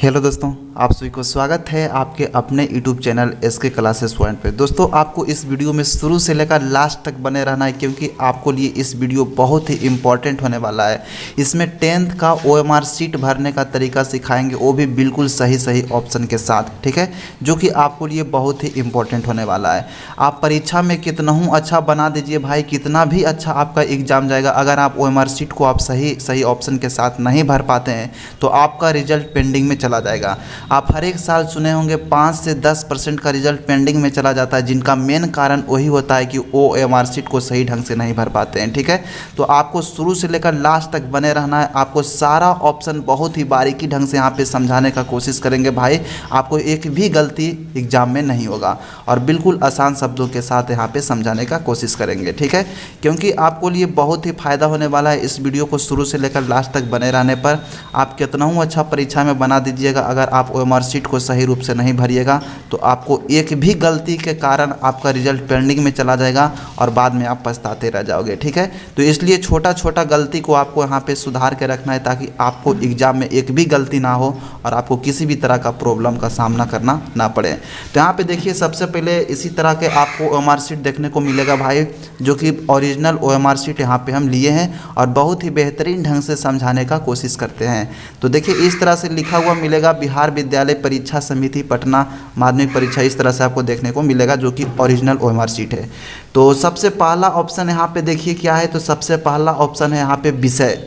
Hello दोस्तों, आप सभी को स्वागत है आपके अपने YouTube channel S K classes point पे। दोस्तों, आपको इस वीडियो में शुरू से लेकर लास्ट तक बने रहना है क्योंकि आपको लिए इस वीडियो बहुत ही इम्पॉर्टेंट होने वाला है। इसमें 10th का OMR शीट भरने का तरीका सिखाएंगे, वो भी बिल्कुल सही ऑप्शन के साथ, ठीक है, जो कि आपको लिए बहुत ही इम्पॉर्टेंट होने वाला है। आप परीक्षा में कितना अच्छा बना दीजिए भाई, कितना भी अच्छा आपका एग्जाम जाएगा, अगर आप OMR शीट को आप सही ऑप्शन के साथ नहीं भर पाते हैं तो आपका रिजल्ट पेंडिंग में चला जाएगा। आप हर एक साल सुने होंगे 5 से 10% का रिजल्ट पेंडिंग में चला जाता है, जिनका मेन कारण वही होता है कि वो OMR शीट को सही ढंग से नहीं भर पाते हैं, ठीक है। तो आपको शुरू से लेकर लास्ट तक बने रहना है। आपको सारा ऑप्शन बहुत ही बारीकी ढंग से यहाँ पे समझाने का कोशिश करेंगे भाई। आपको एक भी गलती एग्जाम में नहीं होगा और बिल्कुल आसान शब्दों के साथ यहाँ पे समझाने का कोशिश करेंगे, ठीक है, क्योंकि आपको लिए बहुत ही फायदा होने वाला है। इस वीडियो को शुरू से लेकर लास्ट तक बने रहने पर आप कितना अच्छा परीक्षा में बना दीजिएगा, अगर आप OMR शीट को सही रूप से नहीं भरिएगा तो आपको एक भी गलती के कारण आपका रिजल्ट पेंडिंग में चला जाएगा और बाद में आप पछताते रह जाओगे, ठीक है। तो इसलिए छोटा गलती को आपको यहाँ पे सुधार के रखना है ताकि आपको एग्जाम में एक भी गलती ना हो और आपको किसी भी तरह का प्रॉब्लम का सामना करना ना पड़े। तो यहाँ पे देखिए, सबसे पहले इसी तरह के आपको OMR शीट देखने को मिलेगा भाई, जो कि ओरिजिनल OMR शीट यहाँ पे हम लिए हैं और बहुत ही बेहतरीन ढंग से समझाने का कोशिश करते हैं। तो देखिए, इस तरह से लिखा हुआ मिलेगा बिहार विद्यालय परीक्षा समिति पटना माध्यमिक परीक्षा, इस तरह से आपको देखने को मिलेगा, जो कि ओरिजिनल OMR शीट है। तो सबसे पहला ऑप्शन यहाँ पे देखिए क्या है, तो सबसे पहला ऑप्शन है यहाँ पे विषय।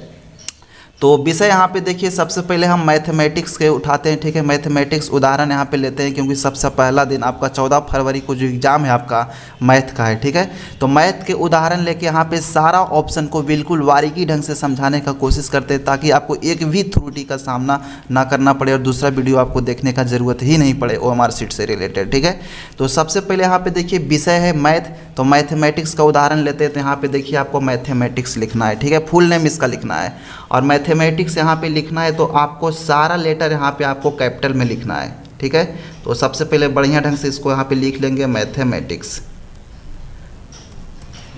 तो विषय यहाँ पे देखिए, सबसे पहले हम मैथमेटिक्स के उठाते हैं, ठीक है। मैथमेटिक्स उदाहरण यहाँ पे लेते हैं क्योंकि सबसे पहला दिन आपका 14 फरवरी को जो एग्ज़ाम है आपका मैथ का है, ठीक है। तो मैथ के उदाहरण लेके यहाँ पे सारा ऑप्शन को बिल्कुल बारीकी ढंग से समझाने का कोशिश करते हैं ताकि आपको एक भी त्रुटि का सामना ना करना पड़े और दूसरा वीडियो आपको देखने का ज़रूरत ही नहीं पड़े OMR शीट से रिलेटेड, ठीक है। तो सबसे पहले यहाँ पे देखिए विषय है मैथ, तो मैथमेटिक्स का उदाहरण लेते हैं। तो यहाँ पे देखिए आपको मैथमेटिक्स लिखना है, ठीक है, फुल नेम इसका लिखना है और मैथमेटिक्स यहाँ पे लिखना है तो आपको सारा लेटर यहाँ पे आपको कैपिटल में लिखना है, ठीक है। तो सबसे पहले बढ़िया ढंग से इसको यहाँ पे लिख लेंगे मैथमेटिक्स,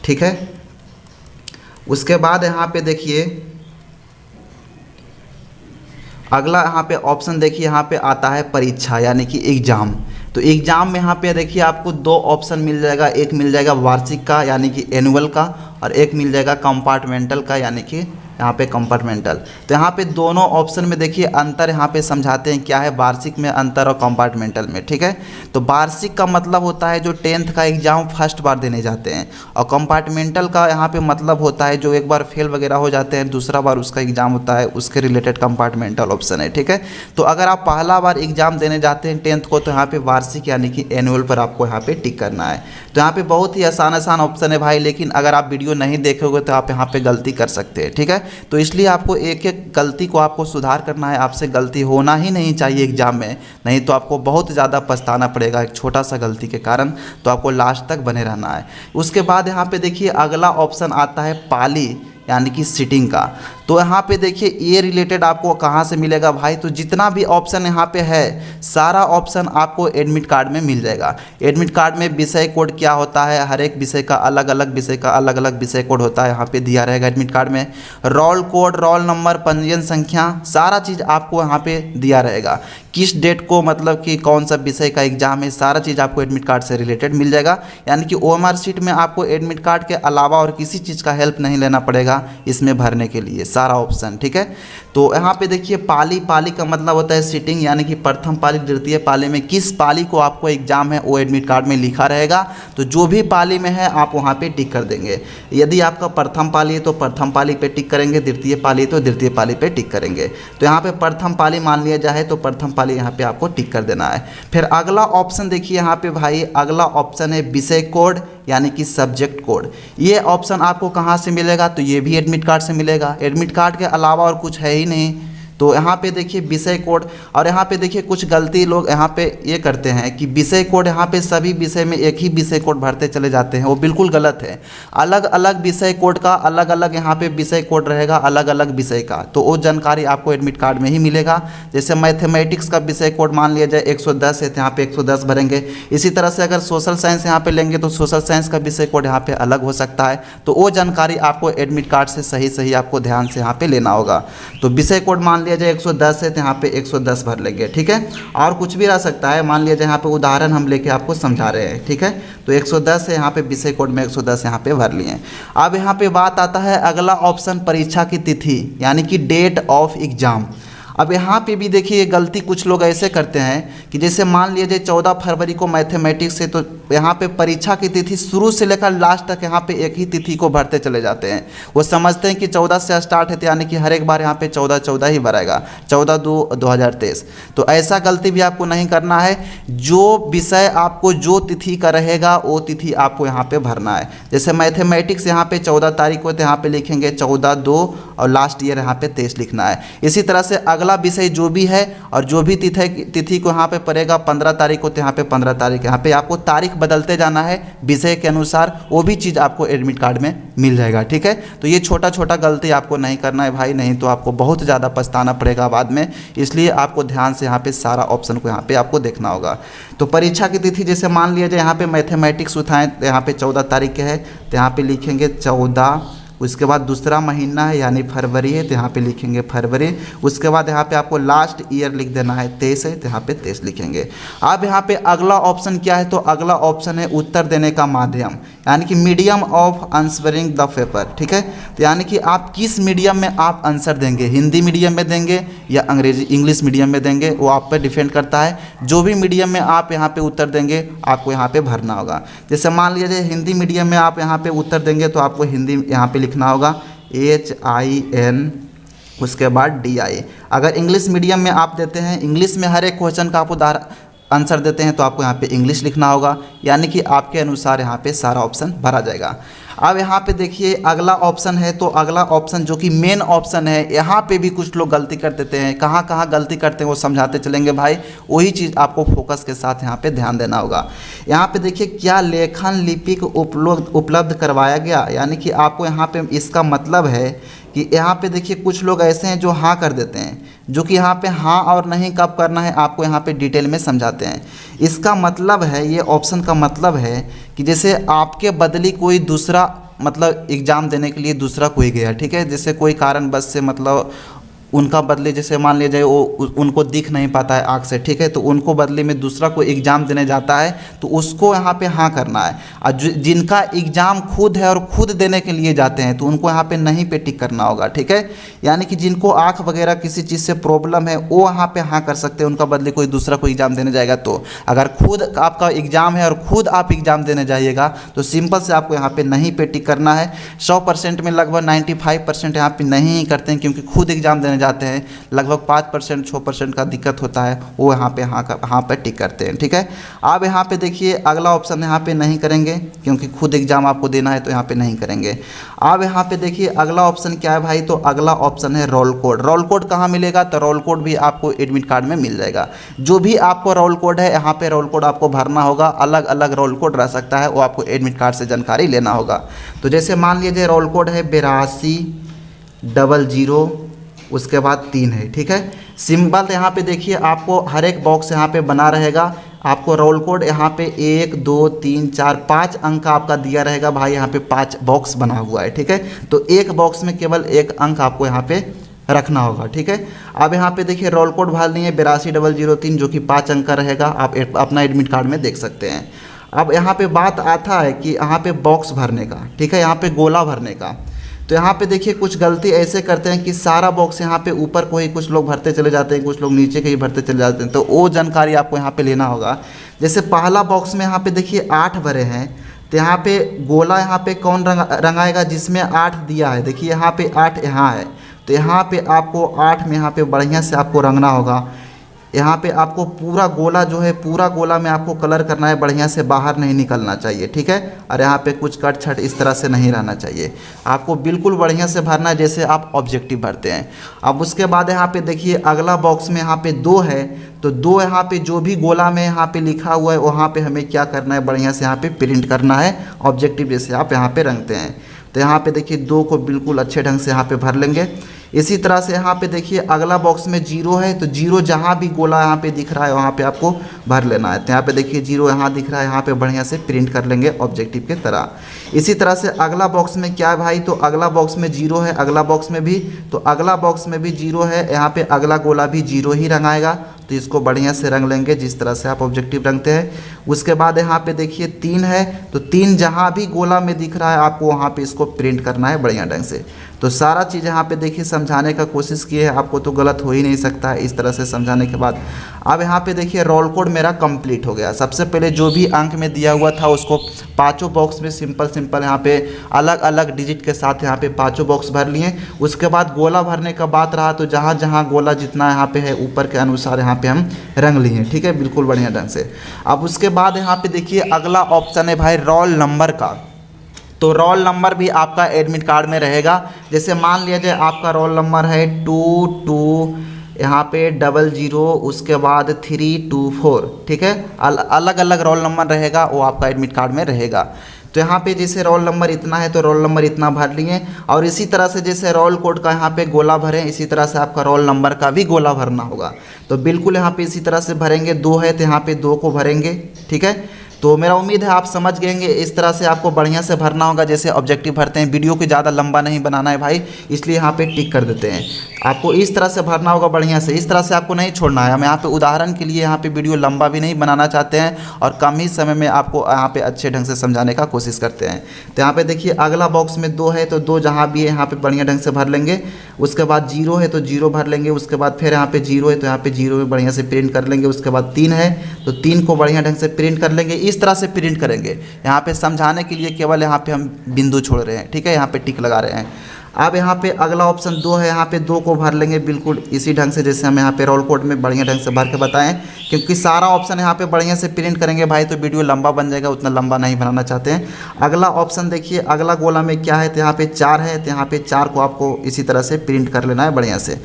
ठीक है। उसके बाद यहाँ पे देखिए अगला यहाँ पे ऑप्शन देखिए, यहाँ पे आता है परीक्षा यानी कि एग्जाम। तो एग्जाम में यहाँ पे देखिए आपको दो ऑप्शन मिल जाएगा, एक मिल जाएगा वार्षिक का यानी कि एनुअल का और एक मिल जाएगा कंपार्टमेंटल का यानी कि यहाँ पे कंपार्टमेंटल। तो यहाँ पे दोनों ऑप्शन में देखिए अंतर यहाँ पे समझाते हैं क्या है वार्षिक में अंतर और कंपार्टमेंटल में, ठीक है। तो वार्षिक का मतलब होता है जो 10th का एग्जाम फर्स्ट बार देने जाते हैं और कंपार्टमेंटल का यहाँ पे मतलब होता है जो एक बार फेल वगैरह हो जाते हैं, दूसरा बार उसका एग्जाम होता है, उसके रिलेटेड कंपार्टमेंटल ऑप्शन है, ठीक है। तो अगर आप पहला बार एग्जाम देने जाते हैं 10th को तो यहाँ पे वार्षिक यानी कि एनुअल पर आपको यहाँ पे टिक करना है। तो यहाँ पे बहुत ही आसान ऑप्शन है भाई, लेकिन अगर आप वीडियो नहीं देखोगे तो आप यहाँ पे गलती कर सकते हैं, ठीक है। तो इसलिए आपको एक गलती को आपको सुधार करना है, आपसे गलती होना ही नहीं चाहिए एग्जाम में, नहीं तो आपको बहुत ज़्यादा पछताना पड़ेगा एक छोटा सा गलती के कारण। तो आपको लास्ट तक बने रहना है। उसके बाद यहाँ पे देखिए अगला ऑप्शन आता है पाली यानी कि सीटिंग का। तो यहाँ पे देखिए ये रिलेटेड आपको कहाँ से मिलेगा भाई, तो जितना भी ऑप्शन यहाँ पे है सारा ऑप्शन आपको एडमिट कार्ड में मिल जाएगा। एडमिट कार्ड में विषय कोड क्या होता है, हर एक विषय का अलग अलग विषय कोड होता है, यहाँ पे दिया रहेगा एडमिट कार्ड में। रोल कोड, रोल नंबर, पंजीयन संख्या, सारा चीज़ आपको यहाँ पे दिया रहेगा। किस डेट को मतलब कि कौन सा विषय का एग्जाम है, सारा चीज़ आपको एडमिट कार्ड से रिलेटेड मिल जाएगा। यानी कि OMR शीट में आपको एडमिट कार्ड के अलावा और किसी चीज़ का हेल्प नहीं लेना पड़ेगा इसमें भरने के लिए, सारा ऑप्शन, ठीक है। तो यहाँ पे देखिए पाली का मतलब होता है सीटिंग यानी कि प्रथम पाली द्वितीय पाली में किस पाली को आपको एग्जाम है वो एडमिट कार्ड में लिखा रहेगा। तो जो भी पाली में है आप वहाँ पे टिक कर देंगे। यदि आपका प्रथम पाली है तो प्रथम पाली पे टिक करेंगे, द्वितीय पाली तो द्वितीय पाली पे टिक करेंगे। तो यहाँ पे प्रथम पाली मान लिया जाए तो प्रथम पाली यहाँ पे आपको टिक कर देना है। फिर अगला ऑप्शन देखिए यहाँ पे भाई, अगला ऑप्शन है विषय कोड यानी कि सब्जेक्ट कोड। ये ऑप्शन आपको कहाँ से मिलेगा, तो ये भी एडमिट कार्ड से मिलेगा। एडमिट कार्ड के अलावा और कुछ है ही नहीं। तो यहाँ पे देखिए विषय कोड, और यहाँ पे देखिए कुछ गलती लोग यहाँ पे ये करते हैं कि विषय कोड यहाँ पे सभी विषय में एक ही विषय कोड भरते चले जाते हैं, वो बिल्कुल गलत है। अलग अलग विषय कोड का अलग अलग यहाँ पे विषय कोड रहेगा, अलग अलग विषय का। तो वो जानकारी आपको एडमिट कार्ड में ही मिलेगा। जैसे मैथमेटिक्स का विषय कोड मान लिया जाए 110 है तो यहाँ पे 110 भरेंगे। इसी तरह से अगर सोशल साइंस यहाँ पे लेंगे तो सोशल साइंस का विषय कोड यहाँ पे अलग हो सकता है। तो वो जानकारी आपको एडमिट कार्ड से सही आपको ध्यान से यहाँ पे लेना होगा। तो विषय कोड मान लिया जाए 110 है तो यहाँ पे 110 भर लेंगे, ठीक है। और कुछ भी रह सकता है, मान लिया जाए यहाँ पे उदाहरण हम लेके आपको समझा रहे हैं, ठीक है। तो 110 है यहाँ पे, विषय कोड में 110 यहाँ पे भर लिए। अब यहाँ पे बात आता है अगला ऑप्शन, परीक्षा की तिथि यानी कि डेट ऑफ एग्जाम। अब यहाँ पे भी देखिए गलती कुछ लोग ऐसे करते हैं कि जैसे मान लीजिए 14 फरवरी को मैथमेटिक्स से, तो यहाँ पे परीक्षा की तिथि शुरू से लेकर लास्ट तक यहाँ पे एक ही तिथि को भरते चले जाते हैं। वो समझते हैं कि 14 से स्टार्ट है तो यानी कि हर एक बार यहाँ पे 14 ही भरेगा, 14/2/2023। तो ऐसा गलती भी आपको नहीं करना है। जो विषय आपको जो तिथि का रहेगा वो तिथि आपको यहाँ पे भरना है। जैसे मैथमेटिक्स यहाँ पे 14 तारीख को, तो यहाँ पे लिखेंगे 14/2 और लास्ट ईयर यहाँ पे 23 लिखना है। इसी तरह से अगला विषय जो भी है और जो भी तिथि को यहाँ पे पड़ेगा 15 तारीख को, तो यहाँ पे 15 तारीख, यहाँ पे आपको तारीख बदलते जाना है विषय के अनुसार, वो भी चीज़ आपको एडमिट कार्ड में मिल जाएगा, ठीक है। तो ये छोटा छोटा गलती आपको नहीं करना है भाई, नहीं तो आपको बहुत ज़्यादा पछताना पड़ेगा बाद में। इसलिए आपको ध्यान से यहाँ पे सारा ऑप्शन को यहाँ पे आपको देखना होगा। तो परीक्षा की तिथि जैसे मान लिया जाए यहाँ पे मैथमेटिक्स उठाएं तो यहाँ पे 14 तारीख के है, तो यहाँ पे लिखेंगे 14। उसके बाद दूसरा महीना है यानी फरवरी है, तो यहाँ पे लिखेंगे फरवरी। उसके बाद यहाँ पे आपको लास्ट ईयर लिख देना है, 23 है, तो यहाँ पे 23 लिखेंगे। अब यहाँ पे अगला ऑप्शन क्या है, तो अगला ऑप्शन है उत्तर देने का माध्यम यानी कि medium of answering the paper, ठीक है। तो यानी कि आप किस मीडियम में आप आंसर देंगे, हिंदी मीडियम में देंगे या अंग्रेजी इंग्लिश मीडियम में देंगे, वो आप पर डिपेंड करता है। जो भी मीडियम में आप यहाँ पे उत्तर देंगे आपको यहाँ पे भरना होगा। जैसे मान लीजिए हिंदी मीडियम में आप यहाँ पे उत्तर देंगे तो आपको हिंदी यहाँ पे लिखना होगा HIN, उसके बाद DI। अगर इंग्लिश मीडियम में आप देते हैं, इंग्लिश में हर एक क्वेश्चन का आप आंसर देते हैं तो आपको यहाँ पे इंग्लिश लिखना होगा, यानी कि आपके अनुसार यहाँ पे सारा ऑप्शन भरा जाएगा। अब यहाँ पे देखिए अगला ऑप्शन है, तो अगला ऑप्शन जो कि मेन ऑप्शन है, यहाँ पे भी कुछ लोग गलती कर देते हैं। कहाँ कहाँ गलती करते हैं वो समझाते चलेंगे भाई, वही चीज़ आपको फोकस के साथ यहाँ पे ध्यान देना होगा। यहाँ पे देखिए क्या लेखन लिपिक उपलब्ध करवाया गया, यानी कि आपको यहाँ पे इसका मतलब है कि यहाँ पे देखिए कुछ लोग ऐसे हैं जो हाँ कर देते हैं, जो कि यहाँ पे हाँ और नहीं कब करना है आपको यहाँ पे डिटेल में समझाते हैं। इसका मतलब है, ये ऑप्शन का मतलब है कि जैसे आपके बदली कोई दूसरा मतलब एग्ज़ाम देने के लिए दूसरा कोई गया, ठीक है। जैसे कोई कारणवश से मतलब उनका बदले, जैसे मान लिया जाए वो उनको दिख नहीं पाता है आँख से, ठीक है, तो उनको बदले में दूसरा कोई एग्ज़ाम देने जाता है तो उसको यहाँ पे हाँ करना है। और जिनका एग्ज़ाम खुद है और खुद देने के लिए जाते हैं तो उनको यहाँ पे नहीं पे टिक करना होगा, ठीक है। यानी कि जिनको आँख वगैरह किसी चीज़ से प्रॉब्लम है वो यहाँ पे हाँ कर सकते हैं, उनका बदले कोई दूसरा कोई एग्ज़ाम देने जाएगा। तो अगर खुद आपका एग्ज़ाम है और खुद आप एग्ज़ाम देने जाइएगा तो सिंपल से आपको यहाँ पर नहीं पे टिक करना है। 100% में लगभग 95% यहाँ पर नहीं करते हैं, क्योंकि खुद एग्ज़ाम देने जाते हैं। लगभग 5% 6% का दिक्कत होता है, वो यहाँ पे हाँ पे टिक करते हैं, ठीक है। अब यहाँ पे देखिए अगला ऑप्शन यहाँ पे नहीं करेंगे, क्योंकि खुद एग्जाम आपको देना है तो यहाँ पे नहीं करेंगे। अब यहाँ पे देखिए अगला ऑप्शन क्या है भाई, तो अगला ऑप्शन है रोल कोड। रोल कोड कहाँ मिलेगा, तो रोल कोड भी आपको एडमिट कार्ड में मिल जाएगा। जो भी आपको रोल कोड है यहाँ पे रोल कोड आपको भरना होगा। अलग अलग रोल कोड रह सकता है, वो आपको एडमिट कार्ड से जानकारी लेना होगा। तो जैसे मान लीजिए रोल कोड है 8200, उसके बाद 3 है, ठीक है। सिंबल यहाँ पे देखिए आपको हर एक बॉक्स यहाँ पे बना रहेगा। आपको रोल कोड यहाँ पे 1 2 3 4 5 अंक का आपका दिया रहेगा भाई। यहाँ पे 5 बॉक्स बना हुआ है, ठीक है। तो एक बॉक्स में केवल 1 अंक आपको यहाँ पे रखना होगा, ठीक है। अब यहाँ पे देखिए रोल कोड भर लिए 82,003, जो कि 5 अंक का रहेगा। आप अपना एडमिट कार्ड में देख सकते हैं। अब यहाँ पे बात आता है कि यहाँ पे बॉक्स भरने का, ठीक है, यहाँ पे गोला भरने का। तो यहाँ पे देखिए कुछ गलती ऐसे करते हैं कि सारा बॉक्स यहाँ पे ऊपर को ही कुछ लोग भरते चले जाते हैं, कुछ लोग नीचे के ही भरते चले जाते हैं। तो वो जानकारी आपको यहाँ पे लेना होगा। जैसे पहला बॉक्स में यहाँ पे देखिए 8 भरे हैं, तो यहाँ पे गोला यहाँ पे कौन रंगाएगा, जिसमें 8 दिया है। देखिए यहाँ पे 8 यहाँ है, तो यहाँ पे आपको 8 में यहाँ पे बढ़िया से आपको रंगना होगा। यहाँ पे आपको पूरा गोला जो है, पूरा गोला में आपको कलर करना है, बढ़िया से बाहर नहीं निकलना चाहिए, ठीक है। और यहाँ पे कुछ कट छट इस तरह से नहीं रहना चाहिए। आपको बिल्कुल बढ़िया से भरना है जैसे आप ऑब्जेक्टिव भरते हैं। अब उसके बाद यहाँ पे देखिए अगला बॉक्स में यहाँ पे 2 है, तो 2 यहाँ पे जो भी गोला में यहाँ पे लिखा हुआ है वहाँ पे हमें क्या करना है, बढ़िया से यहाँ पे प्रिंट करना है, ऑब्जेक्टिव जैसे आप यहाँ पे रंगते हैं। तो यहाँ पे देखिए 2 को बिल्कुल अच्छे ढंग से यहाँ पे भर लेंगे। इसी तरह से यहाँ पे देखिए अगला बॉक्स में जीरो है, तो जीरो जहाँ भी गोला यहाँ पे दिख रहा है वहाँ पे आपको भर लेना है। तो यहाँ पे देखिए जीरो यहाँ दिख रहा है, यहाँ पे बढ़िया से प्रिंट कर लेंगे ऑब्जेक्टिव के तरह। इसी तरह से अगला बॉक्स में क्या है भाई, तो अगला बॉक्स में जीरो है, अगला बॉक्स में भी, तो अगला बॉक्स में भी जीरो है, यहाँ पे अगला गोला भी जीरो ही रंगाएगा। तो इसको बढ़िया से रंग लेंगे जिस तरह से आप ऑब्जेक्टिव रंगते हैं। उसके बाद यहाँ पे देखिए 3 है, तो 3 जहाँ भी गोला में दिख रहा है आपको वहाँ पे इसको प्रिंट करना है बढ़िया ढंग से। तो सारा चीज़ यहाँ पे देखिए समझाने का कोशिश की है, आपको तो गलत हो ही नहीं सकता है इस तरह से समझाने के बाद। अब यहाँ पे देखिए रोल कोड मेरा कंप्लीट हो गया। सबसे पहले जो भी अंक में दिया हुआ था उसको पाँचों बॉक्स में सिंपल यहाँ पे अलग अलग डिजिट के साथ यहाँ पे पाँचों बॉक्स भर लिए। उसके बाद गोला भरने का बात रहा तो जहाँ जहाँ गोला जितना यहाँ पे है ऊपर के अनुसार यहाँ पे हम रंग लिए, ठीक है, बिल्कुल बढ़िया ढंग से। अब उसके बाद यहाँ पे देखिए अगला ऑप्शन है भाई रोल नंबर का। तो रोल नंबर भी आपका एडमिट कार्ड में रहेगा। जैसे मान लिया जाए आपका रोल नंबर है 22 यहाँ पे 00 उसके बाद 324, ठीक है, अलग अलग रोल नंबर रहेगा, वो आपका एडमिट कार्ड में रहेगा। तो यहाँ पे जैसे रोल नंबर इतना है तो रोल नंबर इतना भर लिए, और इसी तरह से जैसे रोल कोड का यहाँ पे गोला भरें इसी तरह से आपका रोल नंबर का भी गोला भरना होगा। तो बिल्कुल यहाँ पे इसी तरह से भरेंगे। 2 है तो यहाँ पे 2 को भरेंगे, ठीक है। तो मेरा उम्मीद है आप समझ गएंगे। इस तरह से आपको बढ़िया से भरना होगा जैसे ऑब्जेक्टिव भरते हैं। वीडियो को ज़्यादा लंबा नहीं बनाना है भाई, इसलिए यहाँ पे टिक कर देते हैं। आपको इस तरह से भरना होगा बढ़िया से, इस तरह से आपको नहीं छोड़ना है। हम यहाँ पे उदाहरण के लिए यहाँ पे वीडियो लंबा भी नहीं बनाना चाहते हैं और कम ही समय में आपको यहाँ पे अच्छे ढंग से समझाने का कोशिश करते हैं। तो यहाँ पे देखिए अगला बॉक्स में 2 है तो 2 जहाँ भी है यहाँ पे बढ़िया ढंग से भर लेंगे। उसके बाद 0 है तो 0 भर लेंगे। उसके बाद फिर यहाँ पे 0 है तो यहाँ पे 0 में बढ़िया से प्रिंट कर लेंगे। उसके बाद 3 है तो 3 को बढ़िया ढंग से प्रिंट कर लेंगे। इस तरह से प्रिंट करेंगे। यहाँ पे समझाने के लिए केवल यहाँ पे हम बिंदु छोड़ रहे हैं, ठीक है, यहाँ पे टिक लगा रहे हैं। अब यहाँ पे अगला ऑप्शन 2 है, यहाँ पे 2 को भर लेंगे बिल्कुल इसी ढंग से जैसे हम यहाँ पे रोल कोड में बढ़िया ढंग से भर के बताएं, क्योंकि सारा ऑप्शन यहाँ पे बढ़िया से प्रिंट करेंगे भाई तो वीडियो लंबा बन जाएगा, उतना लंबा नहीं बनाना चाहते हैं। अगला ऑप्शन देखिए अगला गोला में क्या है, तो यहाँ पे 4 है तो यहाँ पे 4 को आपको इसी तरह से प्रिंट कर लेना है बढ़िया से।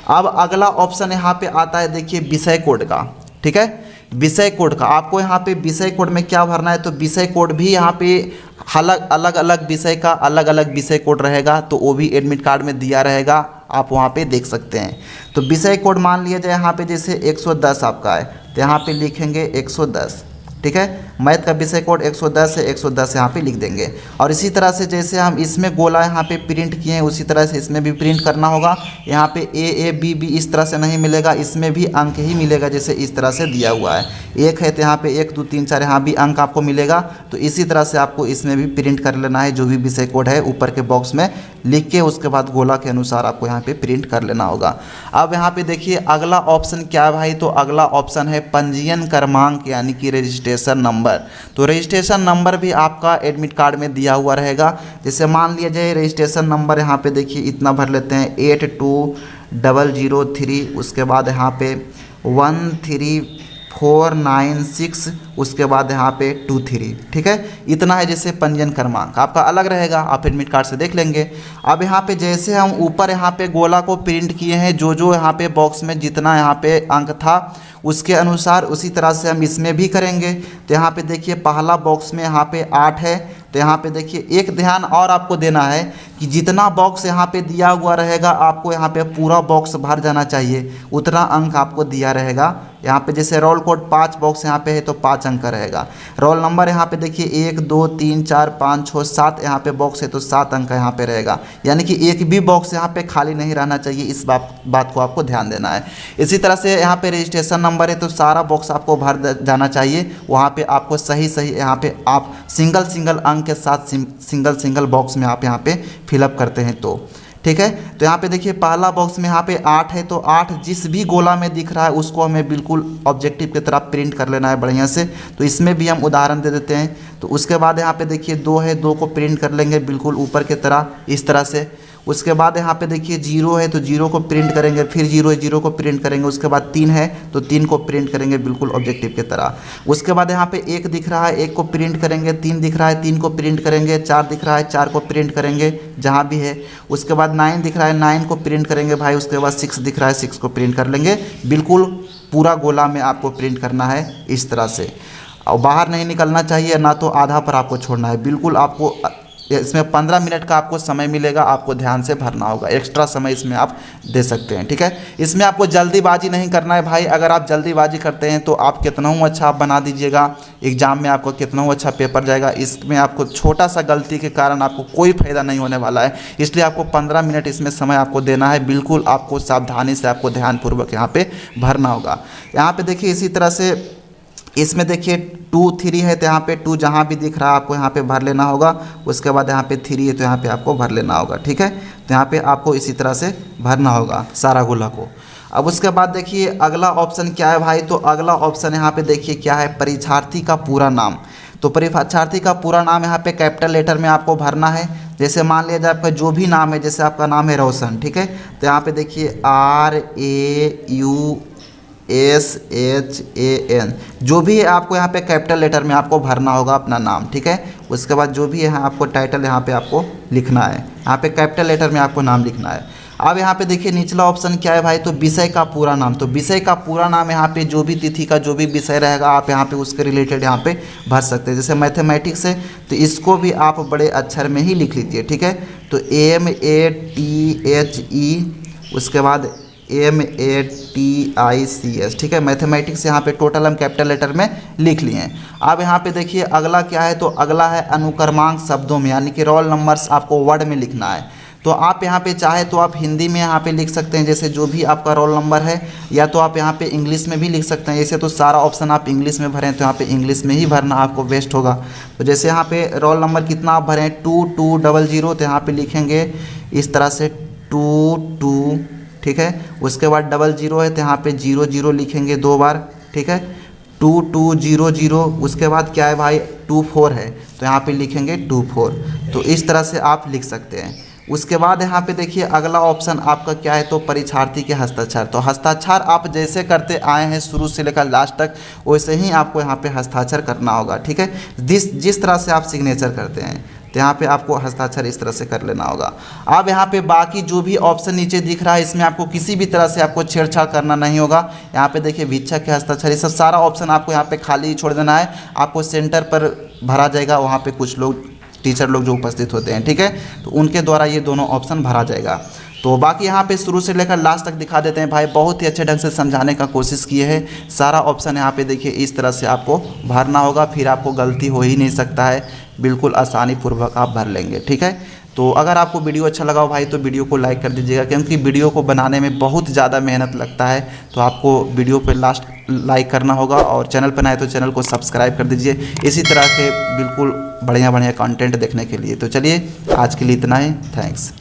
अब अगला ऑप्शन यहाँ पे आता है देखिए विषय कोड का, ठीक है, विषय कोड का। आपको यहाँ पे विषय कोड में क्या भरना है, तो विषय कोड भी यहाँ पे अलग अलग विषय का अलग अलग विषय कोड रहेगा, तो वो भी एडमिट कार्ड में दिया रहेगा, आप वहाँ पे देख सकते हैं। तो विषय कोड मान लिया जाए यहाँ पे जैसे 110 आपका है तो यहाँ पे लिखेंगे 110, ठीक है। मैथ का विषय कोड 110 है, 110 यहाँ पे लिख देंगे। और इसी तरह से जैसे हम इसमें गोला यहाँ पे प्रिंट किए हैं उसी तरह से इसमें भी प्रिंट करना होगा। यहाँ पे ए बी बी इस तरह से नहीं मिलेगा, इसमें भी अंक ही मिलेगा जैसे इस तरह से दिया हुआ है। 1 है तो यहाँ पे 1 2 3 4 यहाँ भी अंक आपको मिलेगा। तो इसी तरह से आपको इसमें भी प्रिंट कर लेना है, जो भी विषय कोड है ऊपर के बॉक्स में लिख के उसके बाद गोला के अनुसार आपको यहाँ पे प्रिंट कर लेना होगा। अब यहाँ पे देखिए अगला ऑप्शन क्या है भाई, तो अगला ऑप्शन है पंजीयन क्रमांक यानी कि रजिस्ट्रेशन नंबर। तो रजिस्ट्रेशन नंबर भी आपका एडमिट कार्ड में दिया हुआ रहेगा। जैसे मान लिया जाए रजिस्ट्रेशन नंबर यहाँ पे देखिए इतना भर लेते हैं 82003, उसके बाद यहाँ पे 13496, उसके बाद यहाँ पे 23, ठीक है, इतना है जैसे पंजीयन क्रमांक आपका अलग रहेगा, आप एडमिट कार्ड से देख लेंगे। अब यहाँ पे जैसे हम ऊपर यहाँ पे गोला को प्रिंट किए हैं, जो यहाँ पे बॉक्स में जितना यहाँ पे अंक था उसके अनुसार उसी तरह से हम इसमें भी करेंगे। तो यहाँ पे देखिए पहला बॉक्स में यहाँ पे 8 है तो यहाँ पे देखिए एक ध्यान और आपको देना है कि जितना बॉक्स यहाँ पे दिया हुआ रहेगा आपको यहाँ पे पूरा बॉक्स भर जाना चाहिए, उतना अंक आपको दिया रहेगा। यहाँ पे जैसे रोल कोड 5 बॉक्स यहाँ पे है तो 5 अंक का रहेगा। रोल नंबर यहाँ पे देखिए 1 2 3 4 5 6 7 यहाँ पे बॉक्स है तो 7 अंक का यहाँ पे रहेगा, यानी कि एक भी बॉक्स यहाँ पे खाली नहीं रहना चाहिए, इस बात को आपको ध्यान देना है। इसी तरह से यहाँ पे रजिस्ट्रेशन नंबर है तो सारा बॉक्स आपको भर जाना चाहिए, वहाँ पे आपको सही यहाँ पे आप सिंगल अंक के साथ सिंगल बॉक्स में आप यहाँ पे फिलअप करते हैं तो ठीक है। तो यहाँ पे देखिए पहला बॉक्स में यहाँ पे 8 है तो 8 जिस भी गोला में दिख रहा है उसको हमें बिल्कुल ऑब्जेक्टिव की तरह प्रिंट कर लेना है बढ़िया से। तो इसमें भी हम उदाहरण दे देते हैं। तो उसके बाद यहाँ पे देखिए 2 है, 2 को प्रिंट कर लेंगे बिल्कुल ऊपर की तरह इस तरह से। उसके बाद यहाँ पे देखिए 0 है तो 0 को प्रिंट करेंगे, फिर 0 है 0 को प्रिंट करेंगे। उसके बाद 3 है तो 3 को प्रिंट करेंगे बिल्कुल ऑब्जेक्टिव की तरह। उसके बाद यहाँ पे 1 दिख रहा है, 1 को प्रिंट करेंगे, 3 दिख रहा है 3 को प्रिंट करेंगे, 4 दिख रहा है 4 को प्रिंट करेंगे जहाँ भी है। उसके बाद 9 दिख रहा है 9 को प्रिंट करेंगे भाई। उसके बाद 6 दिख रहा है 6 को प्रिंट कर लेंगे। बिल्कुल पूरा गोला में आपको प्रिंट करना है इस तरह से, और बाहर नहीं निकलना चाहिए, ना तो आधा पर आपको छोड़ना है। बिल्कुल आपको इसमें 15 मिनट का आपको समय मिलेगा, आपको ध्यान से भरना होगा, एक्स्ट्रा समय इसमें आप दे सकते हैं। ठीक है, इसमें आपको जल्दीबाजी नहीं करना है भाई। अगर आप जल्दीबाजी करते हैं तो आप कितना अच्छा आप बना दीजिएगा, एग्जाम में आपको कितना अच्छा पेपर जाएगा। इसमें आपको छोटा सा गलती के कारण आपको कोई फ़ायदा नहीं होने वाला है, इसलिए आपको 15 मिनट इसमें समय आपको देना है। बिल्कुल आपको सावधानी से आपको ध्यानपूर्वक यहाँ पे भरना होगा। यहाँ पे देखिए इसी तरह से इसमें देखिए 2 3 है, तो यहाँ पे 2 जहाँ भी दिख रहा है आपको यहाँ पे भर लेना होगा। उसके बाद यहाँ पे 3 है तो यहाँ पे आपको भर लेना होगा। ठीक है, तो यहाँ पे आपको इसी तरह से भरना होगा सारा गोला को। अब उसके बाद देखिए अगला ऑप्शन क्या है भाई, तो अगला ऑप्शन यहाँ पे देखिए क्या है, परीक्षार्थी का पूरा नाम। तो परीक्षार्थी का पूरा नाम यहाँ पे कैपिटल लेटर में आपको भरना है। जैसे मान लिया जाए आपका जो भी नाम है, जैसे आपका नाम है रोशन, ठीक है, तो यहाँ पे देखिए RAUSHAN, जो भी है आपको यहाँ पे कैपिटल लेटर में आपको भरना होगा अपना नाम। ठीक है, उसके बाद जो भी है आपको टाइटल यहाँ पे आपको लिखना है, यहाँ पे कैपिटल लेटर में आपको नाम लिखना है। अब यहाँ पे देखिए निचला ऑप्शन क्या है भाई, तो विषय का पूरा नाम। तो विषय का पूरा नाम यहाँ पे जो भी तिथि का जो भी विषय रहेगा आप यहाँ पे उसके रिलेटेड यहाँ पे भर सकते हैं। जैसे मैथमेटिक्स है तो इसको भी आप बड़े अक्षर में ही लिख लीजिए। ठीक है, तो MATHE, उसके बाद MATICS। ठीक है, मैथमेटिक्स यहाँ पे टोटल हम कैपिटल लेटर में लिख लिए हैं। अब यहाँ पे देखिए अगला क्या है, तो अगला है अनुक्रमांक शब्दों में, यानी कि रोल नंबर्स आपको वर्ड में लिखना है। तो आप यहाँ पे चाहे तो आप हिंदी में यहाँ पे लिख सकते हैं, जैसे जो भी आपका रोल नंबर है, या तो आप यहाँ पे इंग्लिश में भी लिख सकते हैं। ऐसे तो सारा ऑप्शन आप इंग्लिश में भरें तो यहाँ पे इंग्लिश में ही भरना आपको बेस्ट होगा। तो जैसे यहाँ पे रोल नंबर कितना आप भरें 2200, तो यहाँ पे लिखेंगे इस तरह से 22। ठीक है, उसके बाद 00 है तो यहाँ पे 00 लिखेंगे 2 बार। ठीक है, 2200। उसके बाद क्या है भाई 24 है तो यहाँ पे लिखेंगे 24। तो इस तरह से आप लिख सकते हैं। उसके बाद यहाँ पे देखिए अगला ऑप्शन आपका क्या है, तो परीक्षार्थी के हस्ताक्षर। तो हस्ताक्षर आप जैसे करते आए हैं शुरू से लेकर लास्ट तक, वैसे ही आपको यहाँ पे हस्ताक्षर करना होगा। ठीक है, जिस तरह से आप सिग्नेचर करते हैं तो यहाँ पे आपको हस्ताक्षर इस तरह से कर लेना होगा। अब यहाँ पे बाकी जो भी ऑप्शन नीचे दिख रहा है इसमें आपको किसी भी तरह से आपको छेड़छाड़ करना नहीं होगा। यहाँ पे देखिए भिक्षक के हस्ताक्षर, ये सब सारा ऑप्शन आपको यहाँ पे खाली छोड़ देना है। आपको सेंटर पर भरा जाएगा, वहाँ पे कुछ लोग टीचर लोग जो उपस्थित होते हैं, ठीक है, तो उनके द्वारा ये दोनों ऑप्शन भरा जाएगा। तो बाकी यहाँ पे शुरू से लेकर लास्ट तक दिखा देते हैं भाई, बहुत ही अच्छे ढंग से समझाने का कोशिश किए हैं। सारा ऑप्शन यहाँ पे देखिए इस तरह से आपको भरना होगा, फिर आपको गलती हो ही नहीं सकता है, बिल्कुल आसानी पूर्वक आप भर लेंगे। ठीक है, तो अगर आपको वीडियो अच्छा लगा हो भाई तो वीडियो को लाइक कर दीजिएगा, क्योंकि वीडियो को बनाने में बहुत ज़्यादा मेहनत लगता है। तो आपको वीडियो पे लास्ट लाइक करना होगा, और चैनल पर आए तो चैनल को सब्सक्राइब कर दीजिए इसी तरह के बिल्कुल बढ़िया बढ़िया कंटेंट देखने के लिए। तो चलिए आज के लिए इतना ही, थैंक्स।